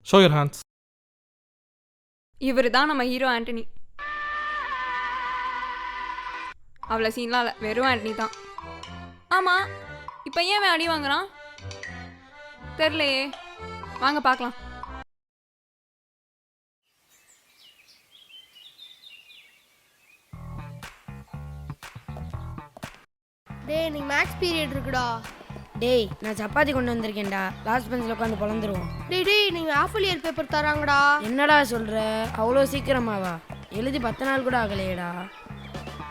Show your hands. இவர் தான் நம்ம ஹீரோ ஆண்டனி. அவ்வளோ சீன்லாம் இல்லை, வெறும் ஆண்டனி தான். ஆமாம், இப்போ ஏன் அவன் அடி வாங்குறான் தெரிலையே. வாங்க பார்க்கலாம். டேய் நீ மேக்ஸ் பீரியட் இருக்குடா. டேய் நான் சப்பாத்தி கொண்டு வந்திருக்கேன்டா, லாஸ்ட் பெஞ்சில் உட்காந்து பொழந்துருவோம். டேய் நீங்கள் ஆஃப் இயர் பேப்பர் தராங்கடா. என்னடா சொல்கிற, அவ்வளோ சீக்கிரமாவா? எழுதி 10 நாள் கூட ஆகலையேடா.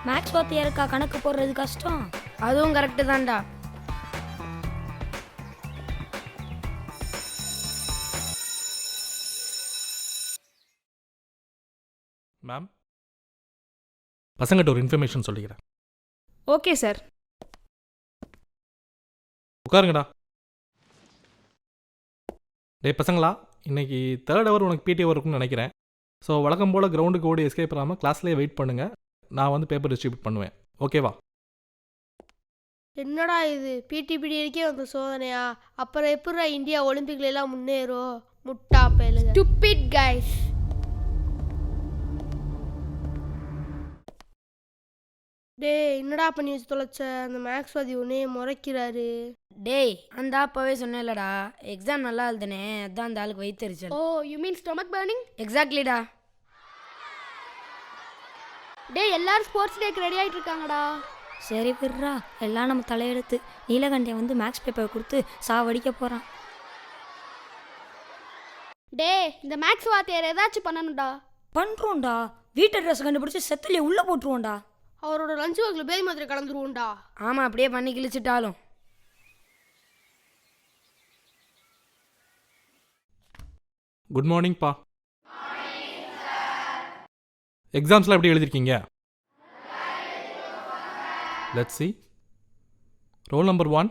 மேக்ஸ் வாத்தியாருக்கா கணக்கு போடுறது கஷ்டம்? அதுவும் கரெக்டு தான்டா. மேம், பசங்கிட்ட ஒரு இன்ஃபர்மேஷன் சொல்லிக்கிறேன். Okay sir. உட்காருங்கடா. டேய் பசங்களா, இன்னைக்கு 3rd ஹவர் உனக்கு பிடி ஹவர் இருக்குன்னு நினைக்கிறேன். ஸோ வழக்கம் போல் கிரவுண்டுக்கு ஓடி எஸ்கேப் பண்ணாமல் கிளாஸ்லேயே வெயிட் பண்ணுங்கள். நான் வந்து பேப்பர் டிஸ்ட்ரிபியூட் பண்ணுவேன். ஓகேவா? என்னடா இது பிடி பீரியடுக்கே வந்த சோதனையா? அப்புறம் எப்படிடா இந்தியா ஒலிம்பிக்ல எல்லாம் முன்னேறும்? முட்டா பேலுங்க. Stupid guys. டேய் என்னடா பண்ணி வச்சு தொலைச்ச? அந்த மேக்ஸ் வாதி உன்னே முறைக்கிறாரு. டேய் அந்த அப்பவே சொன்னேன்லடா, எக்ஸாம் நல்லா எழுதுனே, அதான் அந்த ஆளுக்கு வயிற்றுச்சல். ஓ யூ மீன் ஸ்டொமக் பர்னிங்? எக்ஸாக்ட்லிடா. டேய் எல்லாரும் ஸ்போர்ட்ஸ் டேக்கு ரெடி ஆகிட்டு இருக்காங்கடா. சரி விட்றா, எல்லாம் நம்ம தலையெடுத்து. நீலகண்டன் வந்து மேக்ஸ் பேப்பர் கொடுத்து சாவடிக்க போகிறான். டேய் இந்த மேக்ஸ் வாத்தியார் ஏதாச்சும் பண்ணணும்டா. பண்ணுறோம்டா, வீட்டு அட்ரஸ் கண்டுபிடிச்சி செத்துலேயே உள்ளே போட்டுருவோம்டா. அவரோட லஞ்ச் பாக்ஸில் பேய் மாத்திரை கலந்துருவோம்டா. ஆமாம், அப்படியே பண்ணி கிழிச்சிட்டாலும். குட் மார்னிங் பா. எக்ஸாம்ஸ்லாம் எப்படி எழுதிருக்கீங்க? Let's see. Roll number 1.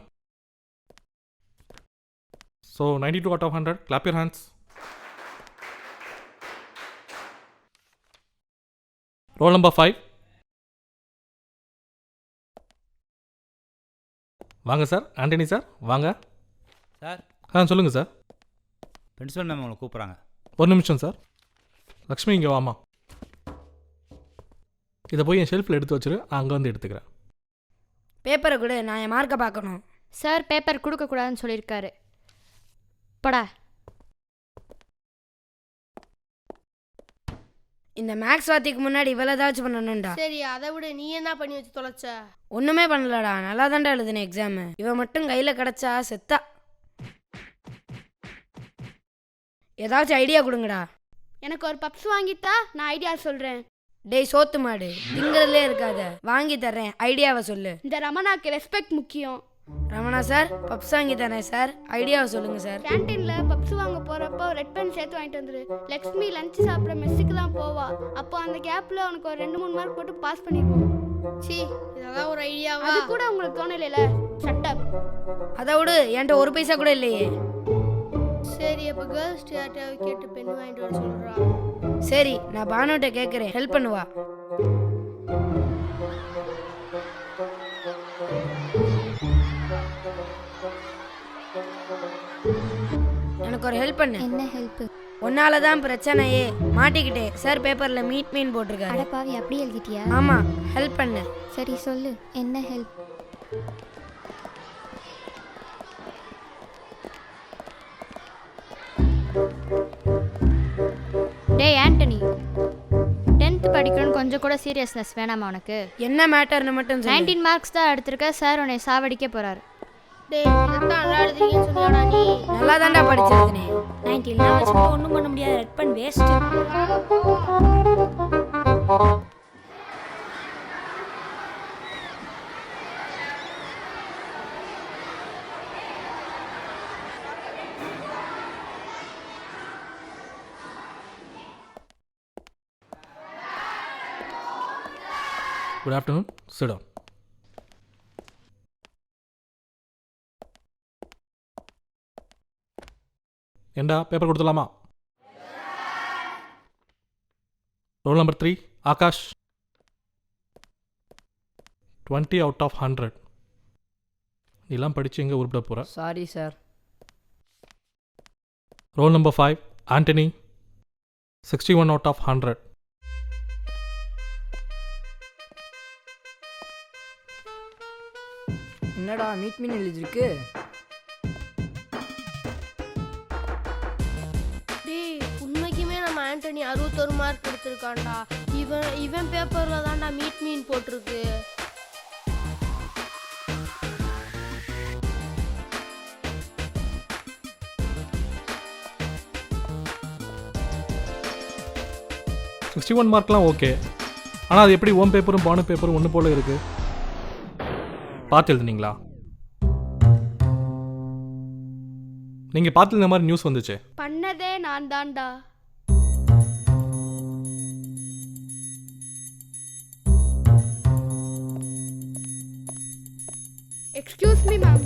So 92 out of 100. Clap your hands. Roll number 5. வாங்க சார், ஆண்டனி சார் வாங்க. சார் சொல்லுங்கள் சார். பிரின்சிபல் மேம் உங்களை கூப்பிட்றாங்க. ஒரு நிமிஷம் சார். லக்ஷ்மி இங்கே வாமா. இதை போய் என் ஷெல்ஃபில் எடுத்து வச்சுரு, நான் அங்கே வந்து எடுத்துக்கிறேன். பேப்பரை கூட நான் என் மார்க்கை பார்க்கணும். சார் பேப்பர் கொடுக்கக்கூடாதுன்னு சொல்லியிருக்காரு. படா. இந்த மேக்ஸ் வாத்திக்கு முன்னாடி இவ்வளோ ஏதாச்சும் பண்ணணும்டா. சரி அதை விட நீ என்ன பண்ணி வச்சு தொலைச்ச? ஒன்றுமே பண்ணலடா, நல்லா தான்டா எழுதுனேன் எக்ஸாமு. இவன் மட்டும் கையில் கிடச்சா செத்தா. ஏதாச்சும் ஐடியா கொடுங்கடா. எனக்கு ஒரு பப்ஸ் வாங்கிட்டா நான் ஐடியா சொல்கிறேன். டேய் சோத்து மாடு, திங்கிறதுலே இருக்காத, வாங்கி தர்றேன், ஐடியாவை சொல்லு. இந்த ரமணாக்கு ரெஸ்பெக்ட் முக்கியம். ரமணா சார், பப்ஸ் வாங்கி தரேன் சார், ஐடியாவை சொல்லுங்கள் சார். கேன்டீனில் பப்ஸ் வாங்க போகிறப்போ ரெட் பென் சேர்த்து வாங்கிட்டு வந்துரு. லக்ஷ்மி லஞ்ச் சாப்பிட்ற மெஸ்ஸுக்கு தான் போவா. அப்போ அந்த கேப்பில் உனக்கு ஒரு 2-3 மார்க் போட்டு பாஸ் பண்ணிடுவோம். சி இதெல்லாம் ஒரு ஐடியாவா? அது கூட உங்களுக்கு தோணலைல? சட்டப். அதை விடு, என்கிட்ட ஒரு பைசா கூட இல்லையே. சரி அப்போ கேர்ள்ஸ் யார்ட்டையாவது கேட்டு பென் வாங்கிட்டு வர சொல்கிறா. சரி நான் பானுகிட்ட கேட்குறேன், ஹெல்ப் பண்ணுவா. எனக்கு ஒரு ஹெல்ப் பண்ணு. என்ன ஹெல்ப்? உன்னால தான் பிரச்சனையே, மாட்டிக்கிட்டே. சார் பேப்பரில் மீன் போட்டிருக்காரு. அடப்பாவி, அப்படி எழுதிட்டியா? ஆமாம், ஹெல்ப் பண்ணு. சரி சொல்லு, என்ன ஹெல்ப்? டேய் ஆண்டனி, 10th படிக்கணும்னு கொஞ்சம் கூட சீரியஸ்னஸ் வேணாமா உனக்கு? என்ன மேட்டர்னு மட்டும் சொல்லு. 19 மார்க்ஸ் தான் எடுத்திருக்க. சார் உன்னை சாவடிக்க போறாரு. டேய் இதான் நல்லா எழுதுறீங்கன்னு சொன்னாடா நீ. நல்லா தான்டா படிச்சிருந்தேனே. 19 வச்சுட்டு ஒன்றும் பண்ண முடியாது, ரெட் பண்ண waste. Good afternoon, sit down. ஏண்டா பேப்பர் கொடுத்துடலாமா? Roll number 3 Akash. 20 out of 100. நீலாம் படித்து எங்கே உருப்பிட போகிற? Sorry sir. Roll number 5 Antony 61 out of 100. என்னடா மீட் மீன் எழுதிருக்கு? டேய் உண்மைக்குமே நம்ம ஆண்டனி 61 மார்க் எடுத்திருக்கான்டா. இவன் பேப்பர்ல தான்டா மீட் மீன் போட்டிருக்கு. $61 மார்க்லாம் ஓகே. ஆனால் அது எப்படி ஓம் பேப்பரும் பானு பேப்பரும் ஒன்று போல் இருக்குது? பார்த்து எழுதுனீங்களா? நீங்கள் பார்த்து இந்த மாதிரி நியூஸ் வந்துச்சு. பண்ணதே நான் தான்டா. Excuse me ma'am.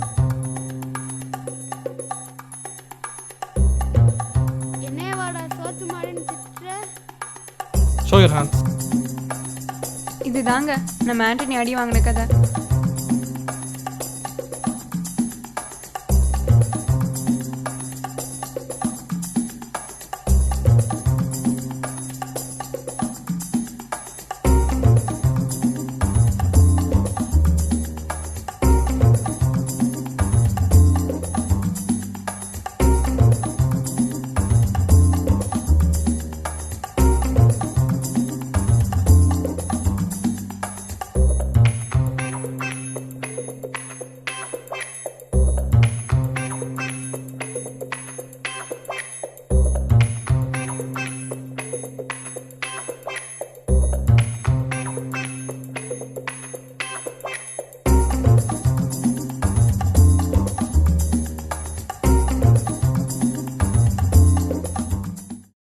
என்னையவாடா சோத்து மாடின்னு திட்டுற? Show your hands. இதுதாங்க நம்ம ஆண்டனி அடி வாங்கின கதை.